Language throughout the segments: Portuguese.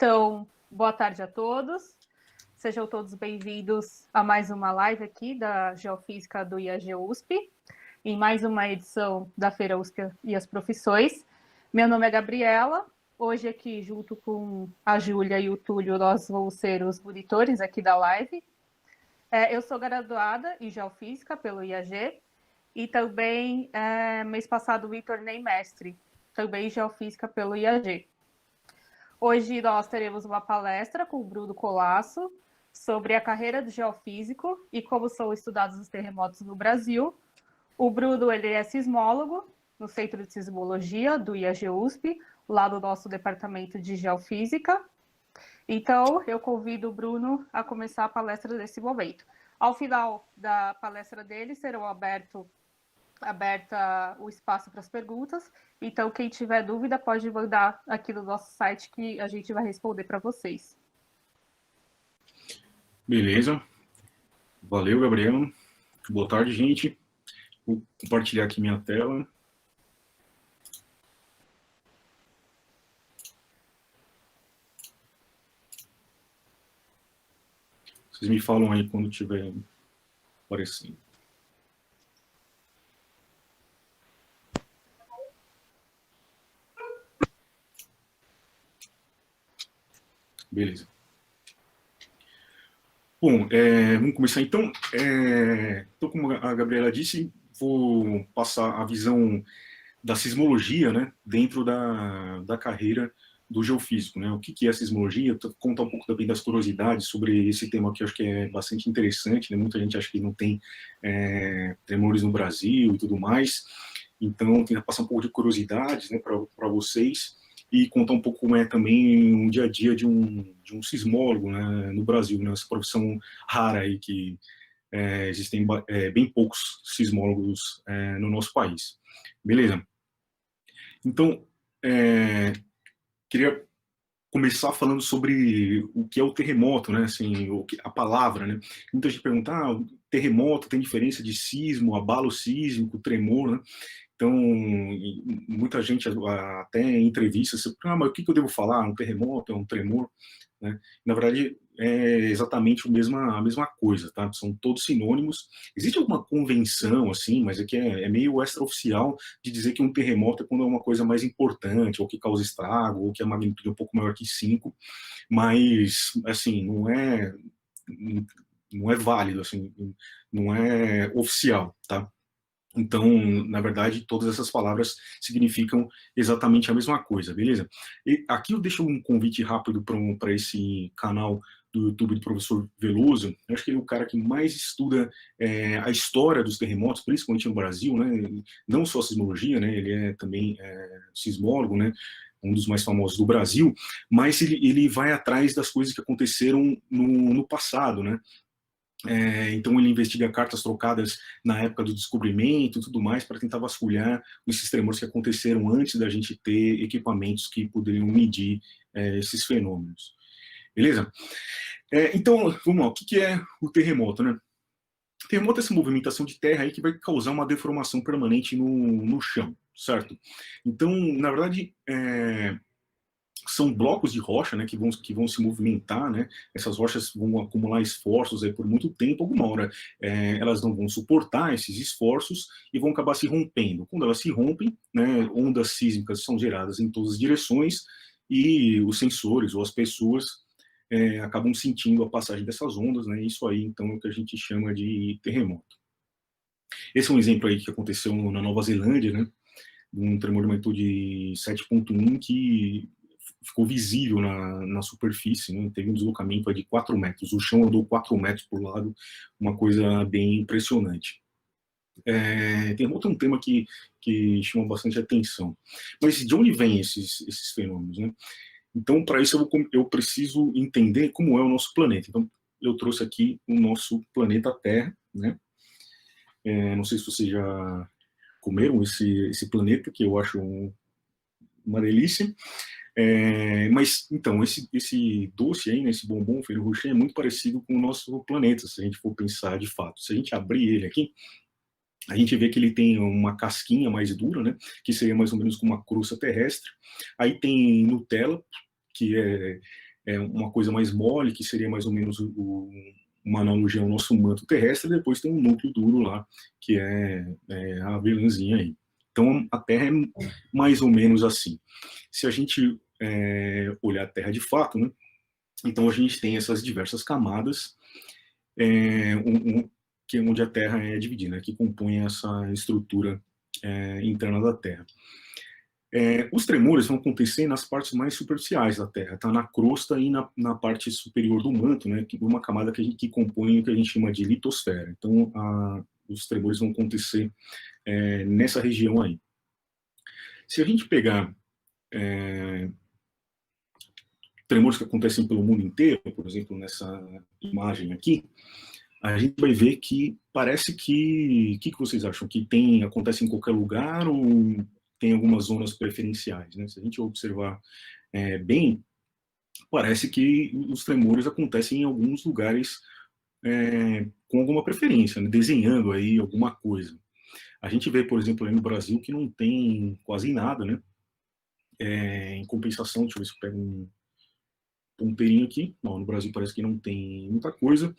Então, boa tarde a todos. Sejam todos bem-vindos a mais uma live aqui da Geofísica do IAG USP, em mais uma edição da Feira USP e as Profissões. Meu nome é Gabriela. Hoje aqui, junto com a Júlia e o Túlio, nós vamos ser os monitores aqui da live. Eu sou graduada em Geofísica pelo IAG e também, mês passado, me tornei mestre, também em Geofísica pelo IAG. Hoje nós teremos uma palestra com o Bruno Colasso sobre a carreira do geofísico e como são estudados os terremotos no Brasil. O Bruno, ele é sismólogo no Centro de Sismologia do IAG USP, lá do nosso departamento de Geofísica. Então, eu convido o Bruno a começar a palestra nesse momento. Ao final da palestra dele, serão aberta o espaço para as perguntas. Então, quem tiver dúvida pode mandar aqui no nosso site que a gente vai responder para vocês. Beleza. Valeu, Gabriela. Boa tarde, gente. Vou compartilhar aqui minha tela. Vocês me falam aí quando estiver aparecendo. Beleza. Bom, vamos começar então. Então, como a Gabriela disse, vou passar a visão da sismologia, né, dentro da carreira do geofísico, né? O que é a sismologia? Contar um pouco também das curiosidades sobre esse tema que eu acho que é bastante interessante, né? Muita gente acha que não tem tremores no Brasil e tudo mais, então tentar passar um pouco de curiosidades, né, para vocês e contar um pouco como é também um dia a dia de um sismólogo, né, no Brasil, né, essa profissão rara aí que existem bem poucos sismólogos no nosso país. Beleza? Então, queria começar falando sobre o que é o terremoto, né, assim, a palavra, né. Muita gente pergunta, terremoto tem diferença de sismo, abalo sísmico, tremor, né. Então, muita gente até em entrevistas, mas o que eu devo falar? Um terremoto, é um tremor? Né? Na verdade, é exatamente a mesma coisa, tá? São todos sinônimos. Existe alguma convenção, assim, mas aqui é meio extraoficial de dizer que um terremoto é quando é uma coisa mais importante, ou que causa estrago, ou que a magnitude é um pouco maior que 5, mas, assim, não é válido, assim, não é oficial, tá? Então, na verdade, todas essas palavras significam exatamente a mesma coisa, beleza? E aqui eu deixo um convite rápido para esse canal do YouTube do professor Veloso. Eu acho que ele é o cara que mais estuda a história dos terremotos, principalmente no Brasil, né? Não só sismologia, né? Ele é também sismólogo, né? Um dos mais famosos do Brasil, mas ele vai atrás das coisas que aconteceram no passado, né? Então ele investiga cartas trocadas na época do descobrimento e tudo mais para tentar vasculhar esses tremores que aconteceram antes da gente ter equipamentos que poderiam medir esses fenômenos. Beleza? Então, vamos lá, o que é o terremoto, né? O terremoto é essa movimentação de terra aí que vai causar uma deformação permanente no chão, certo? Então, na verdade, são blocos de rocha, né, que vão se movimentar, né, essas rochas vão acumular esforços aí por muito tempo, alguma hora elas não vão suportar esses esforços e vão acabar se rompendo. Quando elas se rompem, né, ondas sísmicas são geradas em todas as direções e os sensores ou as pessoas acabam sentindo a passagem dessas ondas, né, isso aí então é o que a gente chama de terremoto. Esse é um exemplo aí que aconteceu na Nova Zelândia, né, um tremor de magnitude 7.1 que ficou visível na superfície, né? Teve um deslocamento de 4 metros, o chão andou 4 metros por lado, uma coisa bem impressionante. Terremoto é um tema que chama bastante atenção. Mas de onde vêm esses fenômenos, né? Então, para isso, eu preciso entender como é o nosso planeta. Então, eu trouxe aqui o nosso planeta Terra, né? Não sei se vocês já comeram esse planeta, que eu acho uma delícia. Mas, então, esse doce aí, né, esse bombom Ferrero Rocher, é muito parecido com o nosso planeta, se a gente for pensar de fato. Se a gente abrir ele aqui, a gente vê que ele tem uma casquinha mais dura, né, que seria mais ou menos como uma crosta terrestre. Aí tem Nutella, que uma coisa mais mole, que seria mais ou menos uma analogia ao nosso manto terrestre, e depois tem um núcleo duro lá, que é a avelãzinha aí. Então, a Terra é mais ou menos assim. Se a gente olhar a Terra de fato, né, então a gente tem essas diversas camadas, que é onde a Terra é dividida, né, que compõe essa estrutura interna da Terra. Os tremores vão acontecer nas partes mais superficiais da Terra, tá? Na crosta e na parte superior do manto, né? Que é uma camada que compõe o que a gente chama de litosfera. Então, os tremores vão acontecer nessa região aí. Se a gente pegar tremores que acontecem pelo mundo inteiro, por exemplo, nessa imagem aqui, a gente vai ver que parece que vocês acham? Que acontece em qualquer lugar ou tem algumas zonas preferenciais, né? Se a gente observar bem, parece que os tremores acontecem em alguns lugares com alguma preferência, né? Desenhando aí alguma coisa. A gente vê, por exemplo, aí no Brasil que não tem quase nada, né? Em compensação, deixa eu ver se eu pego um ponteirinho aqui. Não, no Brasil parece que não tem muita coisa.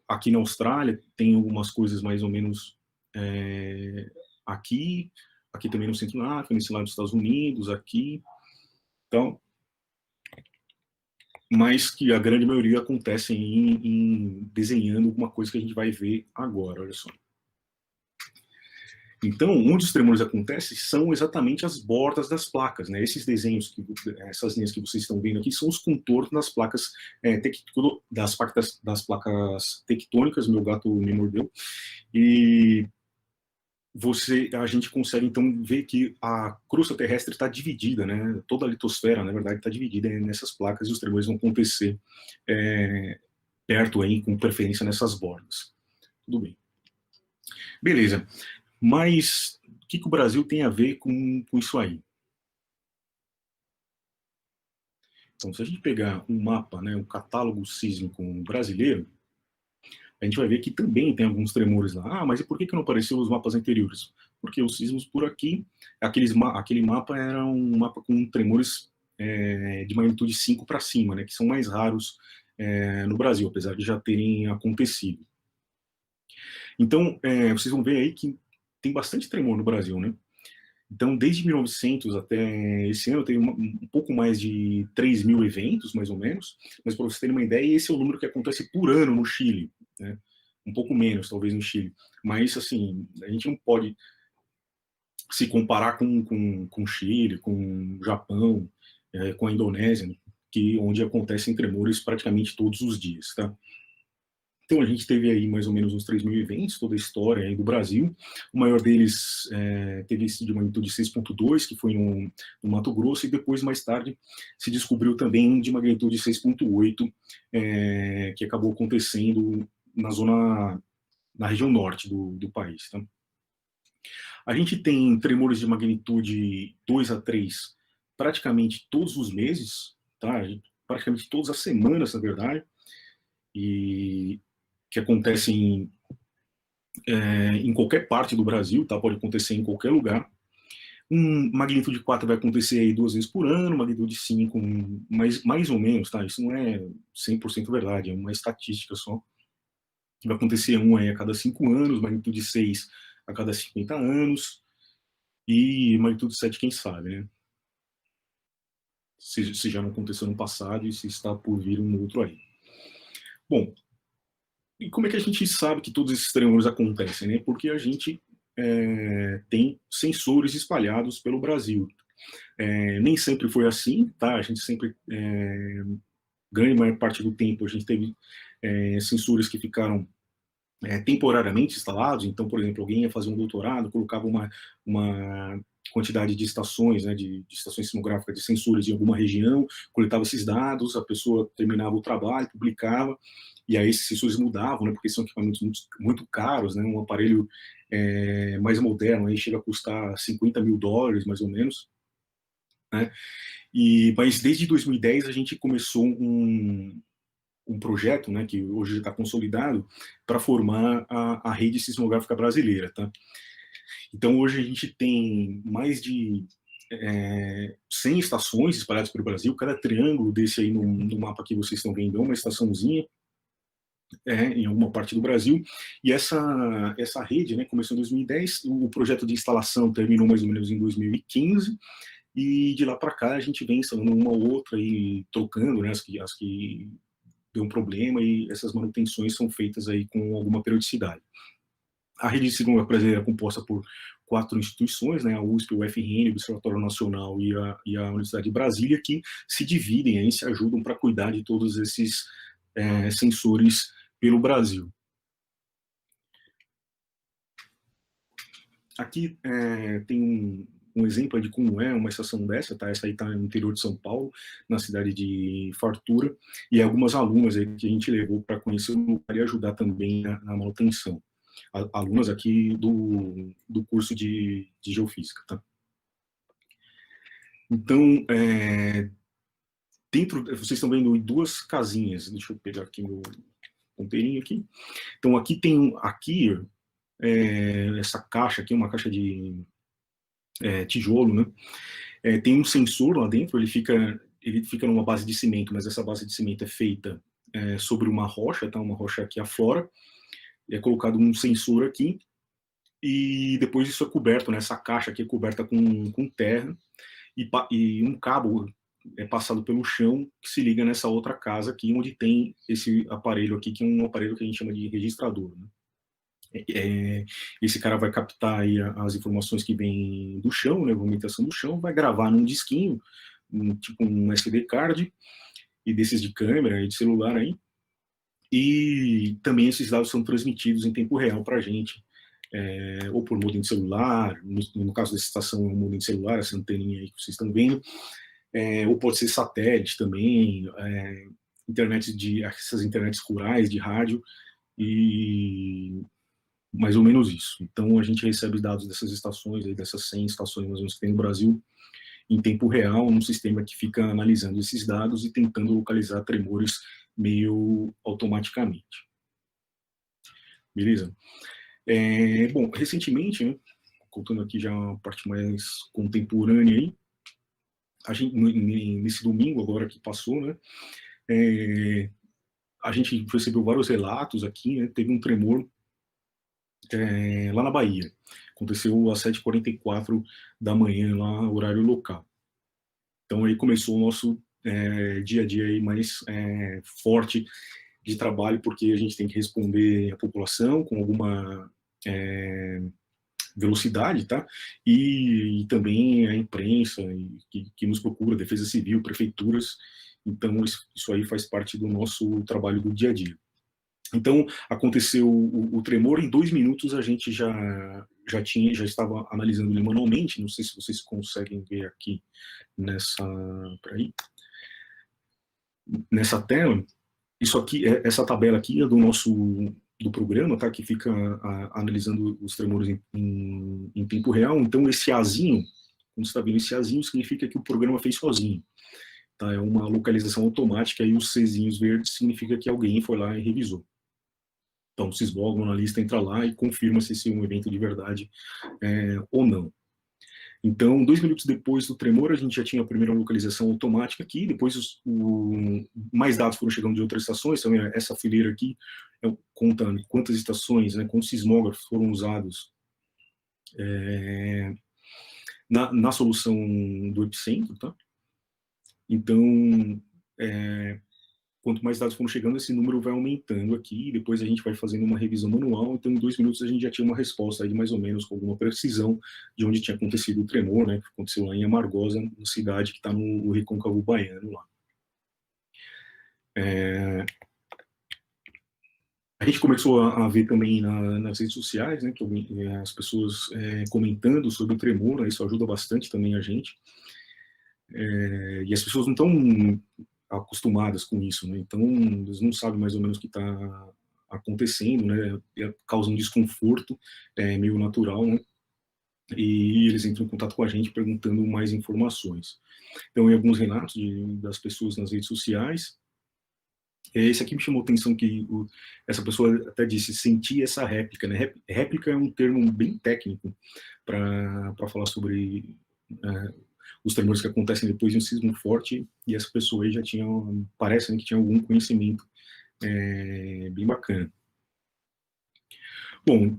Aqui na Austrália tem algumas coisas mais ou menos aqui também no Centro da África, nesse lado dos Estados Unidos, aqui. Então, mas que a grande maioria acontece em desenhando alguma coisa que a gente vai ver agora, olha só. Então, onde os tremores acontecem são exatamente as bordas das placas, né? Esses desenhos, essas linhas que vocês estão vendo aqui, são os contornos das placas, das placas tectônicas, meu gato me mordeu, e a gente consegue então ver que a crosta terrestre está dividida, né? Toda a litosfera, na verdade, está dividida nessas placas e os tremores vão acontecer perto aí, com preferência nessas bordas. Tudo bem. Beleza. Mas o que o Brasil tem a ver com isso aí? Então, se a gente pegar um mapa, né, um catálogo sísmico brasileiro, a gente vai ver que também tem alguns tremores lá. Mas e por que não apareceu os mapas anteriores? Porque os sismos por aqui, aquele mapa era um mapa com tremores de magnitude 5 para cima, né, que são mais raros no Brasil, apesar de já terem acontecido. Então, vocês vão ver aí que tem bastante tremor no Brasil, né? Então, desde 1900 até esse ano, teve um pouco mais de 3.000 eventos, mais ou menos. Mas, para vocês terem uma ideia, esse é o número que acontece por ano no Chile, né? Um pouco menos, talvez, no Chile. Mas, assim, a gente não pode se comparar com o Chile, com o Japão, com a Indonésia, onde acontecem tremores praticamente todos os dias, tá? Então, a gente teve aí mais ou menos uns 3.000 eventos, toda a história aí do Brasil. O maior deles teve esse de magnitude 6.2, que foi no Mato Grosso, e depois, mais tarde, se descobriu também um de magnitude 6.8, que acabou acontecendo na região norte do país. Tá? A gente tem tremores de magnitude 2 a 3 praticamente todos os meses, tá? Praticamente todas as semanas, na verdade, e que acontecem em qualquer parte do Brasil, tá? Pode acontecer em qualquer lugar. Magnitude 4 vai acontecer aí 2 vezes por ano, magnitude 5 mais ou menos, tá? Isso não é 100% verdade, é uma estatística só. Vai acontecer aí a cada 5 anos, magnitude 6 a cada 50 anos, e magnitude 7, quem sabe, né? Se já não aconteceu no passado e se está por vir um outro aí. Bom, e como é que a gente sabe que todos esses tremores acontecem, né? Porque a gente tem sensores espalhados pelo Brasil. Nem sempre foi assim, tá? A gente sempre, grande maior parte do tempo, a gente teve sensores que ficaram temporariamente instalados. Então, por exemplo, alguém ia fazer um doutorado, colocava uma quantidade de estações, né, de estações sismográficas, de sensores em alguma região, coletava esses dados, a pessoa terminava o trabalho, publicava, e aí esses sensores mudavam, né, porque são equipamentos muito, muito caros, né, um aparelho mais moderno aí chega a custar $50 mil, mais ou menos, né, mas desde 2010 a gente começou um projeto, né, que hoje está consolidado, para formar a rede sismográfica brasileira, tá? Então hoje a gente tem mais de 100 estações espalhadas pelo Brasil. Cada triângulo desse aí no mapa que vocês estão vendo é uma estaçãozinha, em alguma parte do Brasil. E essa rede, né, começou em 2010, o projeto de instalação terminou mais ou menos em 2015, e de lá para cá a gente vem instalando uma ou outra e trocando, né, as que deu um problema, e essas manutenções são feitas aí com alguma periodicidade. A rede de segurança brasileira é composta por 4 instituições, né, a USP, o UFRN, o Observatório Nacional e a Universidade de Brasília, que se dividem aí, se ajudam para cuidar de todos esses sensores pelo Brasil. Aqui tem um exemplo de como é uma estação dessa, tá? Essa aí está no interior de São Paulo, na cidade de Fartura, e algumas alunas aí que a gente levou para conhecer o lugar e ajudar também na manutenção. Alunas aqui do curso de Geofísica, tá? Então, vocês estão vendo 2 casinhas, deixa eu pegar aqui meu ponteirinho aqui. Então, aqui tem, essa caixa aqui, uma caixa de tijolo, né? Tem um sensor lá dentro, ele fica numa base de cimento, mas essa base de cimento é feita sobre uma rocha, tá? Uma rocha que aflora, é colocado um sensor aqui, e depois isso é coberto, né? Essa caixa aqui é coberta com terra, e um cabo é passado pelo chão que se liga nessa outra casa aqui, onde tem esse aparelho aqui, que é um aparelho que a gente chama de registrador, né? Esse cara vai captar aí as informações que vêm do chão, né, a movimentação do chão, vai gravar num disquinho, tipo um SD card, e desses de câmera e de celular aí, e também esses dados são transmitidos em tempo real para a gente, ou por modem de celular, no caso dessa estação é um modem de celular, essa anteninha aí que vocês estão vendo, ou pode ser satélite também, essas internets rurais de rádio, e mais ou menos isso. Então, a gente recebe dados dessas estações, aí, dessas 100 estações mais ou menos que tem no Brasil, em tempo real, num sistema que fica analisando esses dados e tentando localizar tremores meio automaticamente. Beleza? Bom, recentemente, né, contando aqui já a parte mais contemporânea aí, a gente, nesse domingo agora que passou, né, a gente recebeu vários relatos aqui, né, teve um tremor lá na Bahia. Aconteceu às 7h44 da manhã, lá, horário local. Então, aí começou o nosso dia a dia aí mais forte de trabalho, porque a gente tem que responder a população com alguma velocidade, tá? E também a imprensa que nos procura, Defesa Civil, prefeituras. Então, isso aí faz parte do nosso trabalho do dia a dia. Então, aconteceu o tremor, em 2 minutos a gente já estava analisando ele manualmente, não sei se vocês conseguem ver aqui nessa tela. Isso aqui, essa tabela aqui é do programa, tá, que fica analisando os tremores em tempo real. Então, esse Azinho, quando você está vendo esse Azinho, significa que o programa fez sozinho. Tá? É uma localização automática, e os Czinhos verdes significa que alguém foi lá e revisou. Então, o sismógrafo, o analista entra lá e confirma se esse é um evento de verdade ou não. Então, 2 minutos depois do tremor, a gente já tinha a primeira localização automática aqui, depois mais dados foram chegando de outras estações, então essa fileira aqui conta quantas estações, né, quantos sismógrafos foram usados na solução do epicentro, tá? Então, quanto mais dados foram chegando, esse número vai aumentando aqui, e depois a gente vai fazendo uma revisão manual. Então, em 2 minutos, a gente já tinha uma resposta aí de mais ou menos, com alguma precisão, de onde tinha acontecido o tremor, né, que aconteceu lá em Amargosa, na cidade que está no Recôncavo Baiano, lá. A gente começou a ver também nas redes sociais, né, as pessoas comentando sobre o tremor, né, isso ajuda bastante também a gente. E as pessoas não estão acostumadas com isso, né? Então eles não sabem mais ou menos o que está acontecendo, né? Causa um desconforto meio natural, né? E eles entram em contato com a gente perguntando mais informações. Então, em alguns relatos das pessoas nas redes sociais, esse aqui me chamou a atenção, que essa pessoa até disse, sentir essa réplica, né? Réplica é um termo bem técnico para falar sobre os tremores que acontecem depois de um sismo forte, e essa pessoa aí já tinha, parece, né, que tinha algum conhecimento bem bacana. Bom,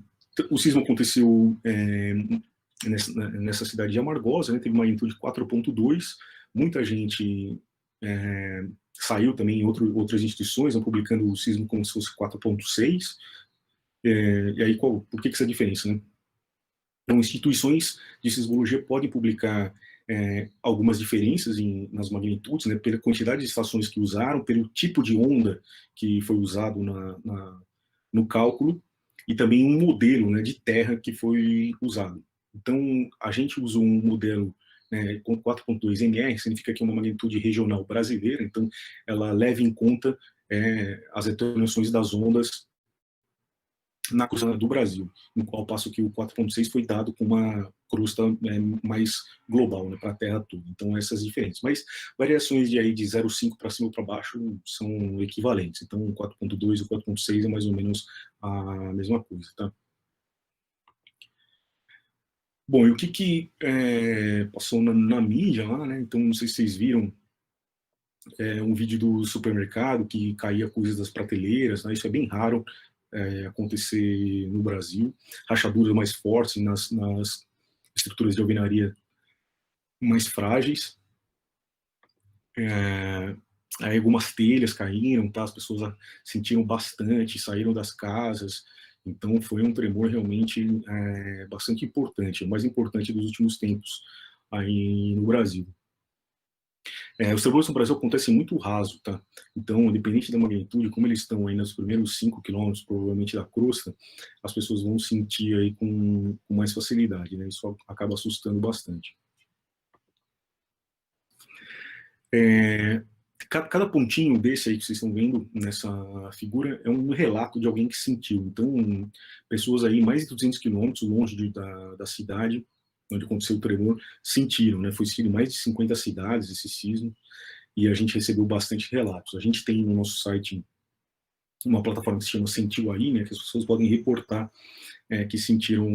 o sismo aconteceu nessa cidade de Amargosa, né, teve uma magnitude 4,2, muita gente saiu também em outras instituições, publicando o sismo como se fosse 4,6, e aí por que essa diferença, né? Então, instituições de sismologia podem publicar algumas diferenças nas magnitudes, né, pela quantidade de estações que usaram, pelo tipo de onda que foi usado no cálculo, e também um modelo, né, de terra que foi usado. Então, a gente usou um modelo com 4,2 MR, significa que é uma magnitude regional brasileira, então ela leva em conta as atenuações das ondas na crosta do Brasil, ao passo que o 4,6 foi dado com uma crosta mais global, né, para a Terra toda. Então, essas diferenças. Mas variações de 0,5 para cima ou para baixo são equivalentes. Então, o 4,2 e o 4,6 é mais ou menos a mesma coisa. Tá? Bom, e o que passou na mídia lá, né? Então, não sei se vocês viram um vídeo do supermercado que caía coisas das prateleiras, né? Isso é bem raro acontecer no Brasil. Rachaduras mais fortes nas estruturas de alvenaria mais frágeis. Aí algumas telhas caíram, tá? As pessoas sentiram bastante, saíram das casas. Então foi um tremor realmente bastante importante, o mais importante dos últimos tempos aí no Brasil. Os tremores no Brasil acontecem muito raso, tá? Então, independente da magnitude, como eles estão aí nos primeiros 5 quilômetros, provavelmente, da crosta, as pessoas vão sentir aí com mais facilidade, né? Isso acaba assustando bastante. Cada pontinho desse aí que vocês estão vendo nessa figura é um relato de alguém que sentiu. Então, pessoas aí mais de 200 quilômetros longe da cidade, onde aconteceu o tremor, sentiram, né? Foi seguido mais de 50 cidades esse sismo, e a gente recebeu bastante relatos. A gente tem no nosso site uma plataforma que se chama Sentiu Aí, né? Que as pessoas podem reportar que sentiram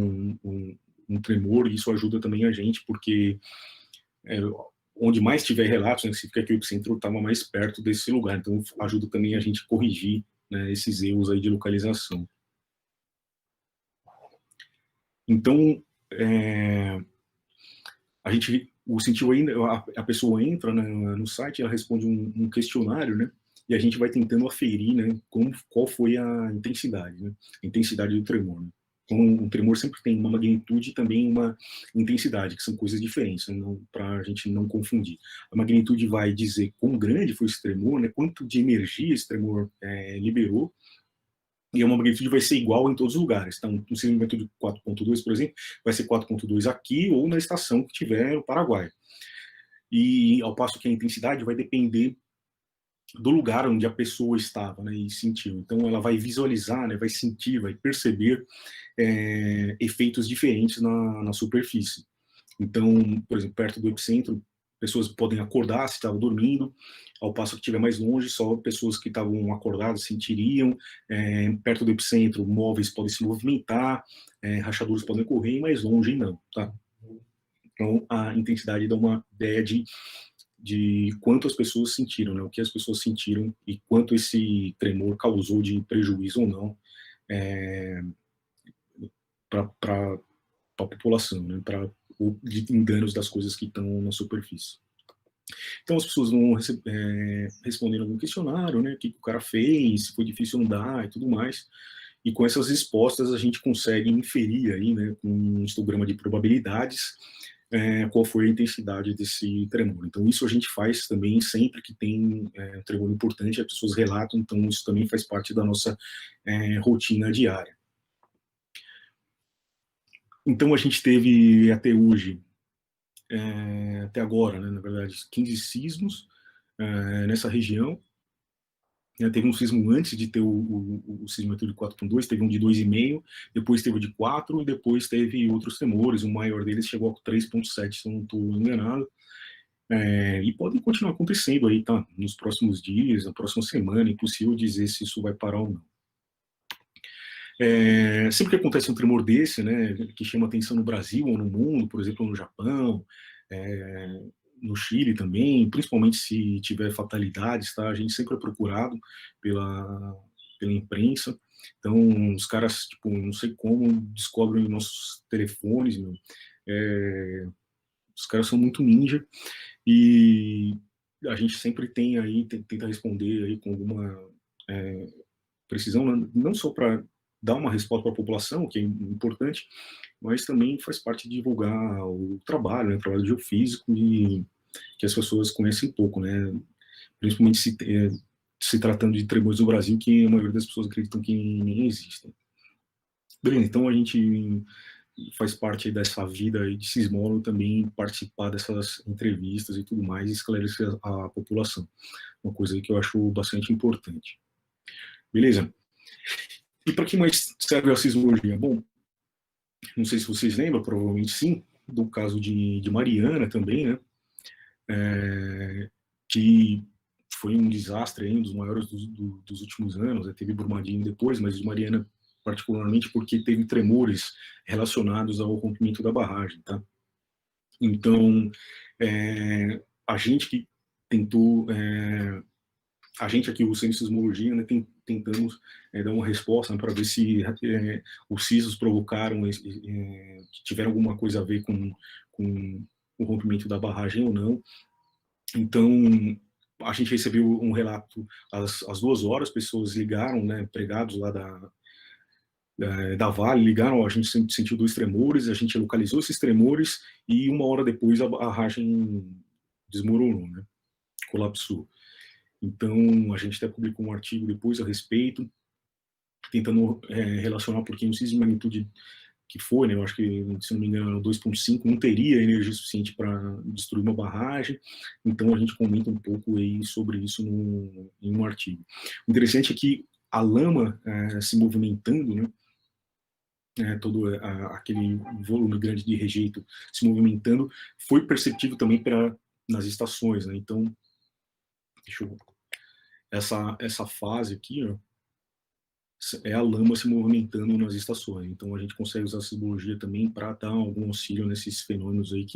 um tremor, e isso ajuda também a gente, porque onde mais tiver relatos, né, significa que o epicentro estava mais perto desse lugar, então ajuda também a gente a corrigir, né, esses erros aí de localização. Então, o Sentiu Aí, a pessoa entra no site, ela responde um questionário, né, e a gente vai tentando aferir, né, qual foi a intensidade, né, a intensidade do tremor, né. Então, um tremor sempre tem uma magnitude e também uma intensidade, que são coisas diferentes, né, para a gente não confundir. A magnitude vai dizer quão grande foi esse tremor, né, quanto de energia esse tremor liberou, e uma magnitude vai ser igual em todos os lugares. Então, um sismo de magnitude 4,2, por exemplo, vai ser 4,2 aqui ou na estação que tiver no Paraguai. E ao passo que a intensidade vai depender do lugar onde a pessoa estava, né, e sentiu. Então, ela vai visualizar, né, vai sentir, vai perceber efeitos diferentes na superfície. Então, por exemplo, perto do epicentro, pessoas podem acordar se estavam dormindo, ao passo que estiver mais longe, só pessoas que estavam acordadas sentiriam. Perto do epicentro, móveis podem se movimentar, rachaduras podem ocorrer, e mais longe não, tá? Então, a intensidade dá uma ideia de quanto as pessoas sentiram, né? O que as pessoas sentiram e quanto esse tremor causou de prejuízo ou não para a população, né? Para de enganos das coisas que estão na superfície. Então as pessoas vão respondendo algum questionário, né? O que o cara fez, se foi difícil andar e tudo mais. E com essas respostas a gente consegue inferir aí, né, com um histograma de probabilidades, qual foi a intensidade desse tremor. Então isso a gente faz também sempre que tem um tremor importante, as pessoas relatam, então isso também faz parte da nossa rotina diária. Então a gente teve até hoje, até agora, né, na verdade, 15 sismos nessa região. Teve um sismo antes de ter o sismo de 4,2, teve um de 2,5, depois teve o de 4, e depois teve outros tremores, o maior deles chegou a 3,7, se eu não estou enganado. E podem continuar acontecendo aí, tá? Nos próximos dias, na próxima semana, é impossível dizer se isso vai parar ou não. Sempre que acontece um tremor desse, né, que chama atenção no Brasil ou no mundo, por exemplo, no Japão, no Chile também, principalmente se tiver fatalidades, tá? A gente sempre é procurado pela imprensa. Então, os caras, tipo, não sei como, descobrem nossos telefones, meu. Os caras são muito ninja e a gente sempre tem aí, tenta responder aí com alguma precisão, não só para dar uma resposta para a população, que é importante, mas também faz parte de divulgar o trabalho, né, o trabalho geofísico e que as pessoas conhecem pouco, né, principalmente se tratando de tremores no Brasil, que a maioria das pessoas acreditam que nem existem. Beleza, então a gente faz parte dessa vida de sismólogo também, participar dessas entrevistas e tudo mais, e esclarecer a população, uma coisa que eu acho bastante importante. Beleza? E para que mais serve a sismologia? Bom, não sei se vocês lembram, provavelmente sim, do caso de Mariana também, né? Que foi um desastre, um dos maiores dos últimos anos, né? Teve Brumadinho depois, mas de Mariana particularmente porque teve tremores relacionados ao rompimento da barragem, tá? Então, a gente que tentou, a gente aqui, o Centro de Sismologia, né, tentamos dar uma resposta, né, para ver se os sismos provocaram, tiveram alguma coisa a ver com o rompimento da barragem ou não. Então, a gente recebeu um relato às 2 horas, pessoas ligaram, né, empregados lá da Vale, ligaram, a gente sentiu 2 tremores, a gente localizou esses tremores e 1 hora depois a barragem desmoronou, né, colapsou. Então, a gente até publicou um artigo depois a respeito, tentando relacionar porque um sismo de magnitude que foi, né, eu acho que, se não me engano, 2,5, não teria energia suficiente para destruir uma barragem, então a gente comenta um pouco aí sobre isso em um artigo. O interessante é que a lama se movimentando, né, todo aquele volume grande de rejeito se movimentando, foi perceptível também nas estações, né, então, deixa eu... Essa fase aqui, ó, é a lama se movimentando nas estações. Então a gente consegue usar a sismologia também para dar algum auxílio nesses fenômenos aí,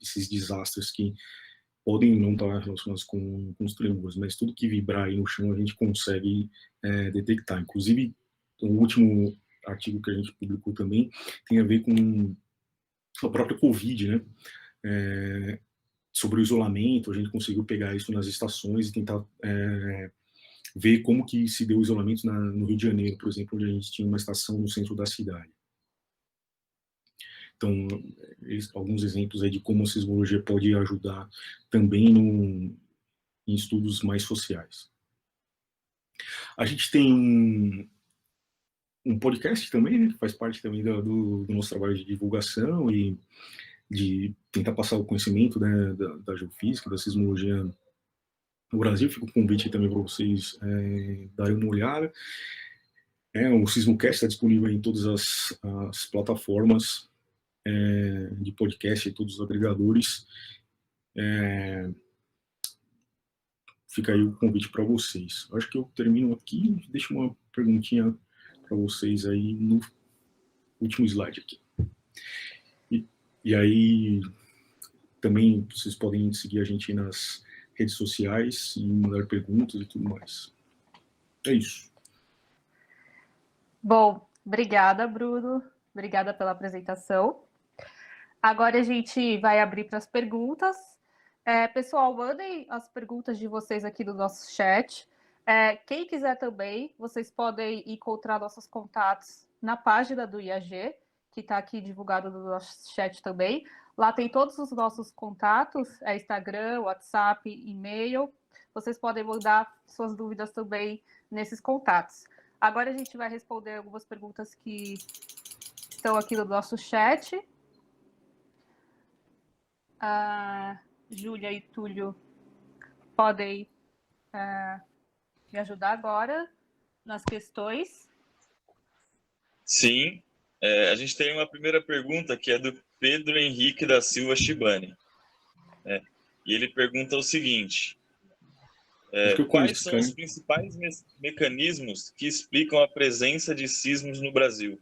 esses desastres que podem não estar relacionados com os tremores, mas tudo que vibrar aí no chão a gente consegue detectar. Inclusive, o último artigo que a gente publicou também tem a ver com a própria Covid, né? Sobre o isolamento, a gente conseguiu pegar isso nas estações e tentar ver como que se deu o isolamento no Rio de Janeiro, por exemplo, onde a gente tinha uma estação no centro da cidade. Então, alguns exemplos aí de como a sismologia pode ajudar também em estudos mais sociais. A gente tem um podcast também, né, que faz parte também do nosso trabalho de divulgação e de tentar passar o conhecimento, né, da geofísica, da sismologia no Brasil. Fica o convite também para vocês darem uma olhada. O Sismocast está disponível em todas as plataformas de podcast e todos os agregadores. Fica aí o convite para vocês. Acho que eu termino aqui. Deixo uma perguntinha para vocês aí no último slide aqui. E aí também vocês podem seguir a gente nas redes sociais e mandar perguntas e tudo mais. É isso. Bom, obrigada, Bruno. Obrigada pela apresentação. Agora a gente vai abrir para as perguntas. Pessoal, mandem as perguntas de vocês aqui no nosso chat. Quem quiser também, vocês podem encontrar nossos contatos na página do IAG, que está aqui divulgado no nosso chat também. Lá tem todos os nossos contatos, Instagram, WhatsApp, e-mail. Vocês podem mandar suas dúvidas também nesses contatos. Agora a gente vai responder algumas perguntas que estão aqui no nosso chat. A Júlia e Túlio podem me ajudar agora nas questões. Sim. A gente tem uma primeira pergunta que é do Pedro Henrique da Silva Shibani. E ele pergunta o seguinte: quais são os principais mecanismos que explicam a presença de sismos no Brasil?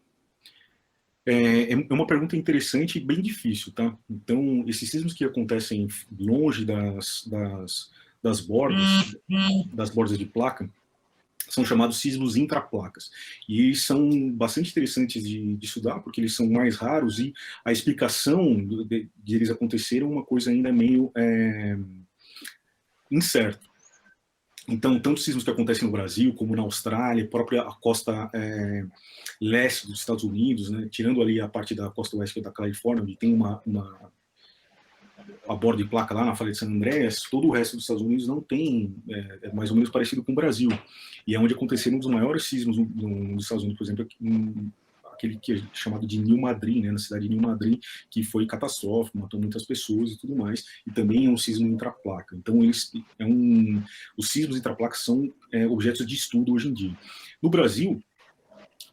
É uma pergunta interessante e bem difícil, tá? Então, esses sismos que acontecem longe das bordas de placa, são chamados sismos intraplacas. E eles são bastante interessantes de estudar, porque eles são mais raros e a explicação de eles acontecerem é uma coisa ainda meio incerta. Então, tanto sismos que acontecem no Brasil, como na Austrália, a própria costa leste dos Estados Unidos, né, tirando ali a parte da costa oeste da Califórnia, onde tem a borda de placa lá na Falha de San Andreas, todo o resto dos Estados Unidos não tem, mais ou menos parecido com o Brasil. E é onde aconteceram um dos maiores sismos nos Estados Unidos, por exemplo, aquele que é chamado de New Madrid, né, na cidade de New Madrid, que foi catastrófico, matou muitas pessoas e tudo mais, e também é um sismo intraplaca. Então, os sismos intraplacas são objetos de estudo hoje em dia. No Brasil,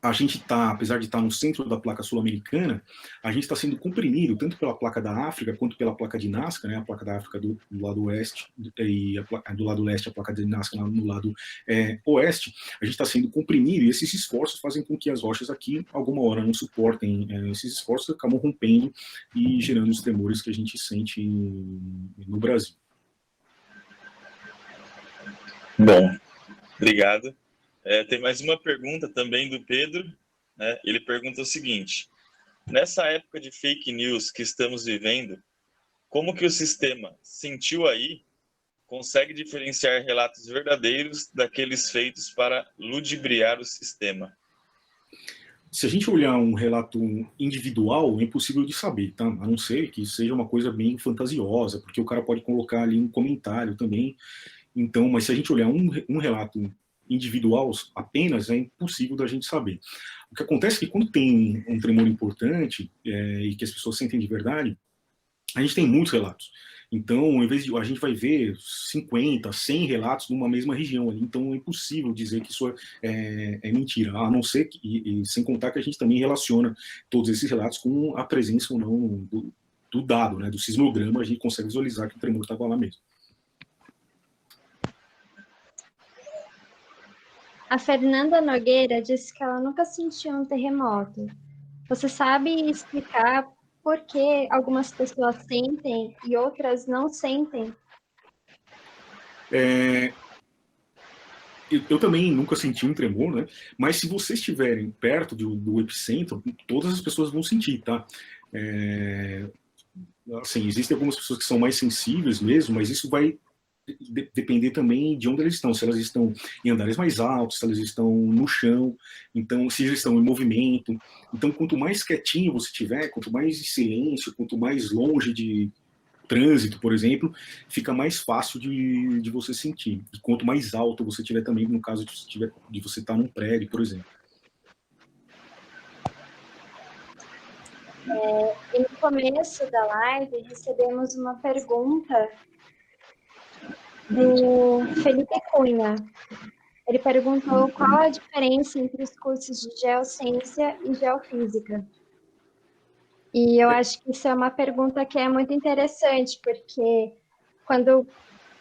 a gente está, apesar de estar no centro da placa sul-americana, a gente está sendo comprimido tanto pela placa da África quanto pela placa de Nazca, né, a placa da África do lado oeste e do lado leste a placa de Nazca no lado oeste. A gente está sendo comprimido e esses esforços fazem com que as rochas aqui, alguma hora, não suportem esses esforços, acabam rompendo e gerando os tremores que a gente sente no Brasil. Bom, obrigado. Tem mais uma pergunta também do Pedro, né? Ele pergunta o seguinte: nessa época de fake news que estamos vivendo, como que o sistema sentiu aí consegue diferenciar relatos verdadeiros daqueles feitos para ludibriar o sistema? Se a gente olhar um relato individual, é impossível de saber, tá? A não ser que seja uma coisa bem fantasiosa, porque o cara pode colocar ali um comentário também. Então, mas se a gente olhar um relato individual apenas, é impossível da gente saber. O que acontece é que quando tem um tremor importante e que as pessoas sentem de verdade, a gente tem muitos relatos. Então, em vez de a gente vai ver 50, 100 relatos numa mesma região ali, então é impossível dizer que isso é mentira, a não ser que, e sem contar que a gente também relaciona todos esses relatos com a presença ou não do dado, né, do sismograma, a gente consegue visualizar que o tremor estava lá mesmo. A Fernanda Nogueira disse que ela nunca sentiu um terremoto. Você sabe explicar por que algumas pessoas sentem e outras não sentem? Eu também nunca senti um tremor, né? Mas se vocês estiverem perto do epicentro, todas as pessoas vão sentir, tá? Assim, existem algumas pessoas que são mais sensíveis mesmo, mas isso vai depender também de onde eles estão, se elas estão em andares mais altos, se elas estão no chão, então se eles estão em movimento. Então, quanto mais quietinho você estiver, quanto mais em silêncio, quanto mais longe de trânsito, por exemplo, fica mais fácil de você sentir. E quanto mais alto você estiver também, no caso de você estar num prédio, por exemplo. No começo da live, recebemos uma pergunta do Felipe Cunha. Ele perguntou qual a diferença entre os cursos de Geociência e Geofísica. E eu acho que isso é uma pergunta que é muito interessante, porque quando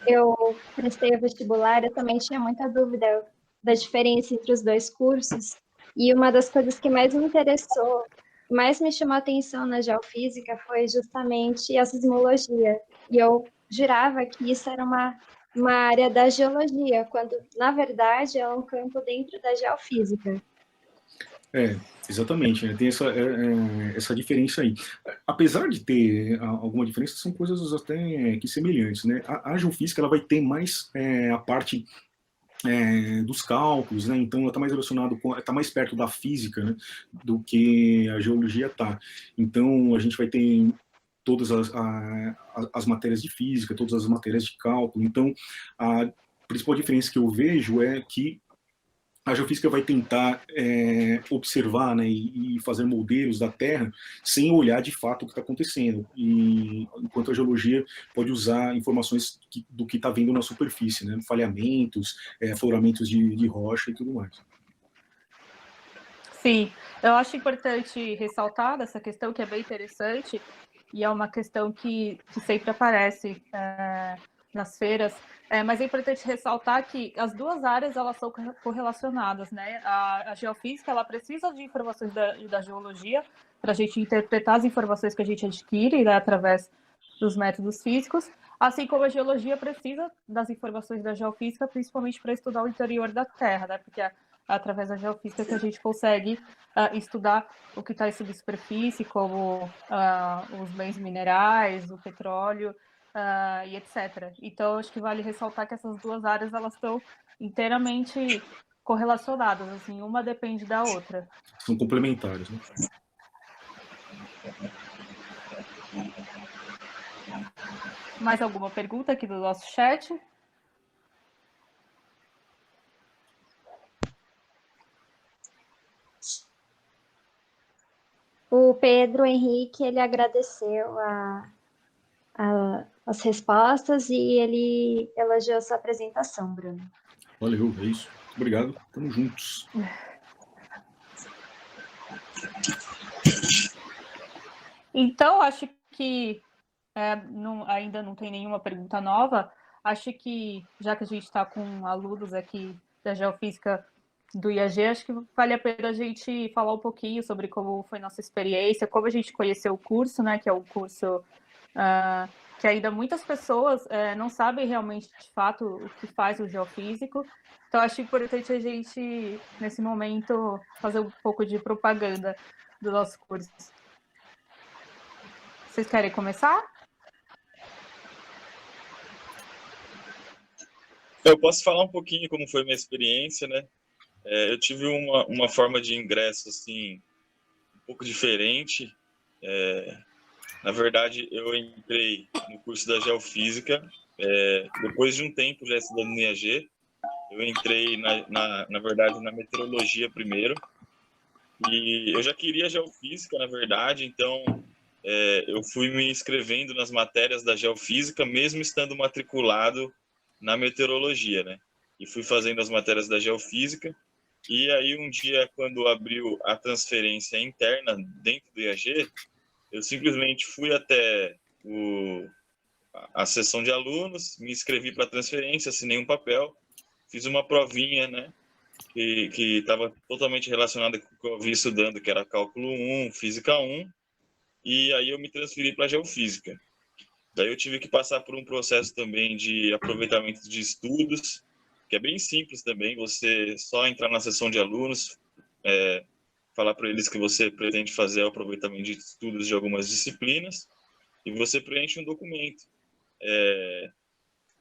eu prestei o vestibular, eu também tinha muita dúvida da diferença entre os dois cursos. E uma das coisas que mais me interessou, mais me chamou a atenção na Geofísica foi justamente a sismologia. E eu jurava que isso era uma área da geologia, quando, na verdade, é um campo dentro da geofísica. Exatamente, né? Tem essa diferença aí. Apesar de ter alguma diferença, são coisas até que semelhantes, né? A geofísica ela vai ter mais a parte dos cálculos, né? Então ela está mais relacionado está mais perto da física, né? Do que a geologia está. Então a gente vai ter todas as matérias de física, todas as matérias de cálculo. Então a principal diferença que eu vejo é que a geofísica vai tentar observar, né, e fazer modelos da Terra sem olhar de fato o que está acontecendo, enquanto a geologia pode usar informações do que está vendo na superfície, né, falhamentos, afloramentos de rocha e tudo mais. Sim, eu acho importante ressaltar essa questão que é bem interessante e é uma questão que sempre aparece nas feiras, mas é importante ressaltar que as duas áreas elas são correlacionadas, né? A geofísica ela precisa de informações da geologia para a gente interpretar as informações que a gente adquire, né, através dos métodos físicos, assim como a geologia precisa das informações da geofísica, principalmente para estudar o interior da Terra, né, porque é através da geofísica que a gente consegue estudar o que está em subsuperfície, como os bens minerais, o petróleo, e etc. Então, acho que vale ressaltar que essas duas áreas elas estão inteiramente correlacionadas, assim, uma depende da outra. São complementares, né? Mais alguma pergunta aqui do nosso chat? O Pedro Henrique, ele agradeceu as respostas e ele elogiou sua apresentação, Bruno. Valeu, é isso. Obrigado, tamo juntos. Então, acho que ainda não tem nenhuma pergunta nova. Acho que, já que a gente está com alunos aqui da Geofísica do IAG, acho que vale a pena a gente falar um pouquinho sobre como foi nossa experiência, como a gente conheceu o curso, né, que é um curso que ainda muitas pessoas não sabem realmente, de fato, o que faz o geofísico. Então, acho importante a gente, nesse momento, fazer um pouco de propaganda do nosso curso. Vocês querem começar? Eu posso falar um pouquinho como foi minha experiência, né? Eu tive uma forma de ingresso, assim, um pouco diferente. Na verdade, eu entrei no curso da Geofísica, depois de um tempo já estudando no IAG, eu entrei, na verdade, na meteorologia primeiro, e eu já queria Geofísica, na verdade, então eu fui me inscrevendo nas matérias da Geofísica, mesmo estando matriculado na meteorologia, né? E fui fazendo as matérias da Geofísica, e aí um dia, quando abriu a transferência interna dentro do IAG, eu simplesmente fui até a seção de alunos, me inscrevi para transferência, assinei um papel, fiz uma provinha, né, que estava totalmente relacionada com o que eu havia estudando, que era cálculo 1, física 1, e aí eu me transferi para geofísica. Daí eu tive que passar por um processo também de aproveitamento de estudos, que é bem simples também, você só entrar na seção de alunos, falar para eles que você pretende fazer o aproveitamento de estudos de algumas disciplinas, e você preenche um documento,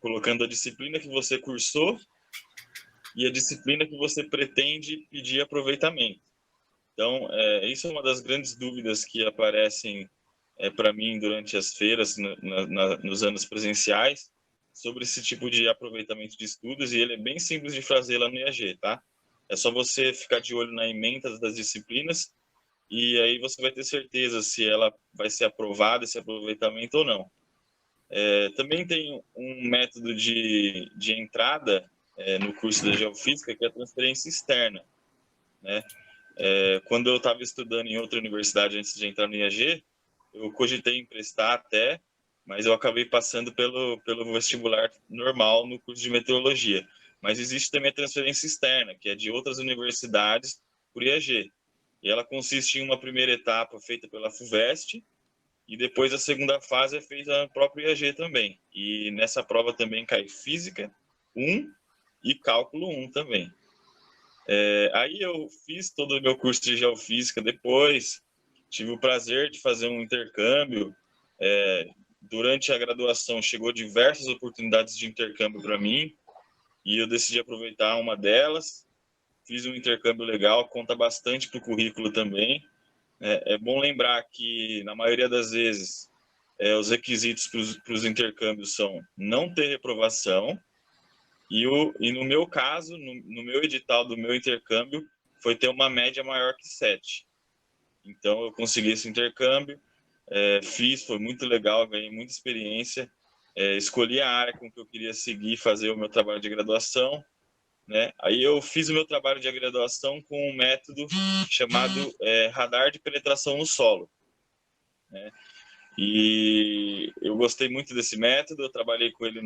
colocando a disciplina que você cursou e a disciplina que você pretende pedir aproveitamento. Então, isso é uma das grandes dúvidas que aparecem para mim durante as feiras, nos anos presenciais, sobre esse tipo de aproveitamento de estudos, e ele é bem simples de fazer lá no IAG, tá? É só você ficar de olho na ementa das disciplinas, e aí você vai ter certeza se ela vai ser aprovada, esse aproveitamento ou não. Também tem um método de entrada no curso da Geofísica, que é a transferência externa, né? Quando eu estava estudando em outra universidade antes de entrar no IAG, eu cogitei emprestar até, mas eu acabei passando pelo vestibular normal no curso de meteorologia. Mas existe também a transferência externa, que é de outras universidades por IAG. E ela consiste em uma primeira etapa feita pela FUVEST, e depois a segunda fase é feita no próprio IAG também. E nessa prova também cai Física 1 e Cálculo 1 também. Aí eu fiz todo o meu curso de Geofísica depois, tive o prazer de fazer um intercâmbio. Durante a graduação chegou diversas oportunidades de intercâmbio para mim, e eu decidi aproveitar uma delas. Fiz um intercâmbio legal, conta bastante para o currículo também. É bom lembrar que, na maioria das vezes, os requisitos para os intercâmbios são não ter reprovação, e no meu caso, no meu edital do meu intercâmbio, foi ter uma média maior que 7. Então, eu consegui esse intercâmbio, fiz, foi muito legal, ganhei muita experiência, escolhi a área com que eu queria seguir, fazer o meu trabalho de graduação, né? Aí eu fiz o meu trabalho de graduação com um método chamado radar de penetração no solo, né? E eu gostei muito desse método, eu trabalhei com ele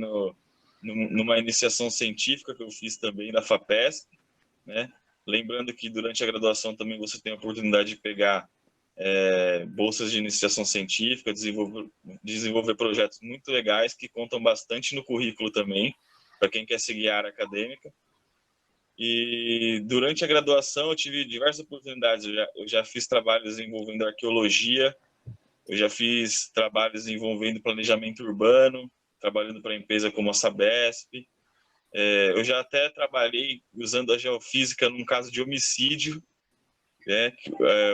numa iniciação científica que eu fiz também da FAPESP, né? Lembrando que durante a graduação também você tem a oportunidade de pegar bolsas de iniciação científica, desenvolver projetos muito legais que contam bastante no currículo também, para quem quer seguir a área acadêmica. E durante a graduação eu tive diversas oportunidades. Eu já fiz trabalhos envolvendo arqueologia, eu já fiz trabalhos envolvendo planejamento urbano, trabalhando para empresa como a Sabesp. Eu já até trabalhei usando a geofísica num caso de homicídio,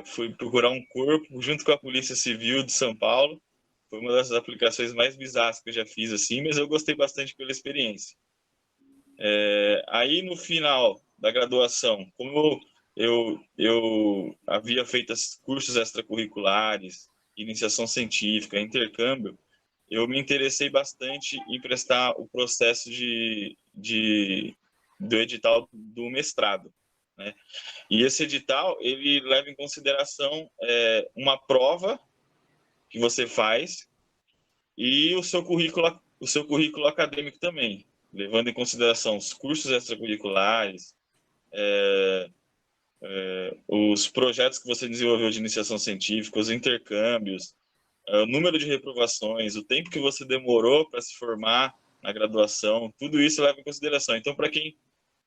fui procurar um corpo junto com a Polícia Civil de São Paulo. Foi uma das aplicações mais bizarras que eu já fiz, assim, mas eu gostei bastante pela experiência. Aí, no final da graduação, como eu havia feito cursos extracurriculares, iniciação científica, intercâmbio, eu me interessei bastante em prestar o processo do edital do mestrado, né? E esse edital, ele leva em consideração uma prova que você faz e o seu currículo acadêmico também, levando em consideração os cursos extracurriculares, os projetos que você desenvolveu de iniciação científica, os intercâmbios, o número de reprovações, o tempo que você demorou para se formar na graduação, tudo isso leva em consideração. Então, para quem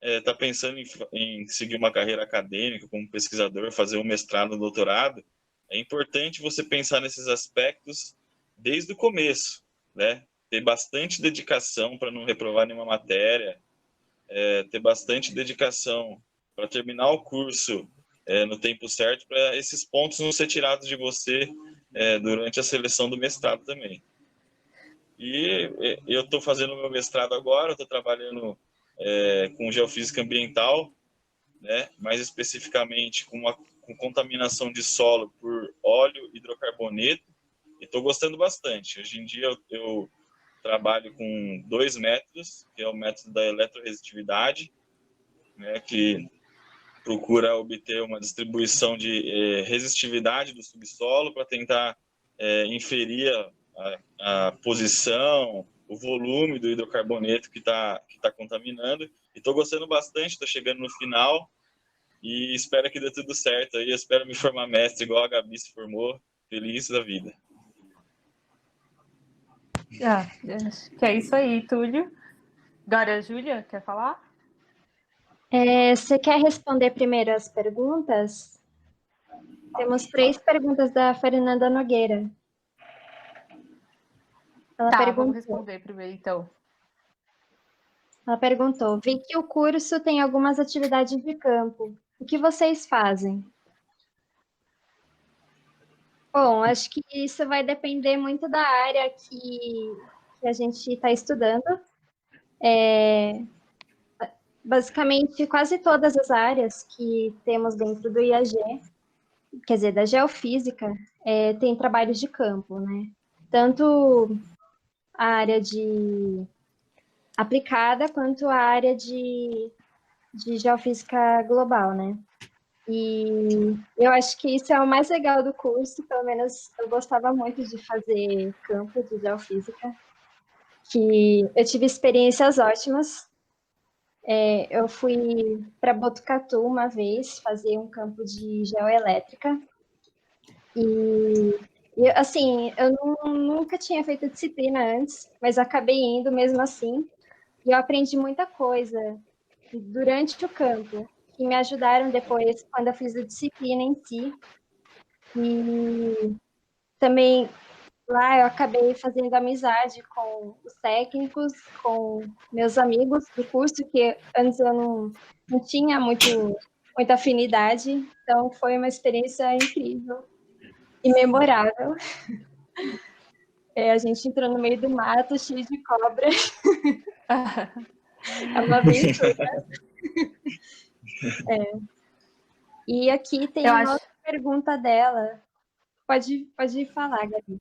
está pensando em seguir uma carreira acadêmica como pesquisador, fazer um mestrado, um doutorado, é importante você pensar nesses aspectos desde o começo, né? Ter bastante dedicação para não reprovar nenhuma matéria, ter bastante dedicação para terminar o curso no tempo certo, para esses pontos não ser tirados de você durante a seleção do mestrado também. E eu estou fazendo o meu mestrado agora, estou trabalhando com geofísica ambiental, né? Mais especificamente com contaminação de solo por óleo hidrocarboneto, e estou gostando bastante. Hoje em dia eu trabalho com 2 métodos, que é o método da eletroresistitividade, né, que procura obter uma distribuição de resistividade do subsolo para tentar inferir a posição, o volume do hidrocarboneto que tá contaminando. E estou gostando bastante, estou chegando no final e espero que dê tudo certo. Aí eu espero me formar mestre, igual a Gabi se formou, feliz da vida. Acho que é isso aí, Túlio. Agora, Júlia, quer falar? Você quer responder primeiro as perguntas? Temos 3 perguntas da Fernanda Nogueira. Vamos responder primeiro, então. Ela perguntou: vi que o curso tem algumas atividades de campo. O que vocês fazem? Bom, acho que isso vai depender muito da área que a gente está estudando. Basicamente, quase todas as áreas que temos dentro do IAG, quer dizer, da geofísica, tem trabalhos de campo, né? Tanto a área de aplicada quanto a área de geofísica global, né? E eu acho que isso é o mais legal do curso, pelo menos eu gostava muito de fazer campo de geofísica, que eu tive experiências ótimas. Eu fui para Botucatu uma vez fazer um campo de geoelétrica e assim, eu nunca tinha feito disciplina antes, mas acabei indo mesmo assim, e eu aprendi muita coisa durante o campo, que me ajudaram depois quando eu fiz a disciplina em si. E também lá eu acabei fazendo amizade com os técnicos, com meus amigos do curso, que antes eu não tinha muita afinidade, então foi uma experiência incrível e memorável. A gente entrou no meio do mato, cheio de cobra. É uma aventura. E aqui tem uma outra pergunta dela. Pode falar, Gabi.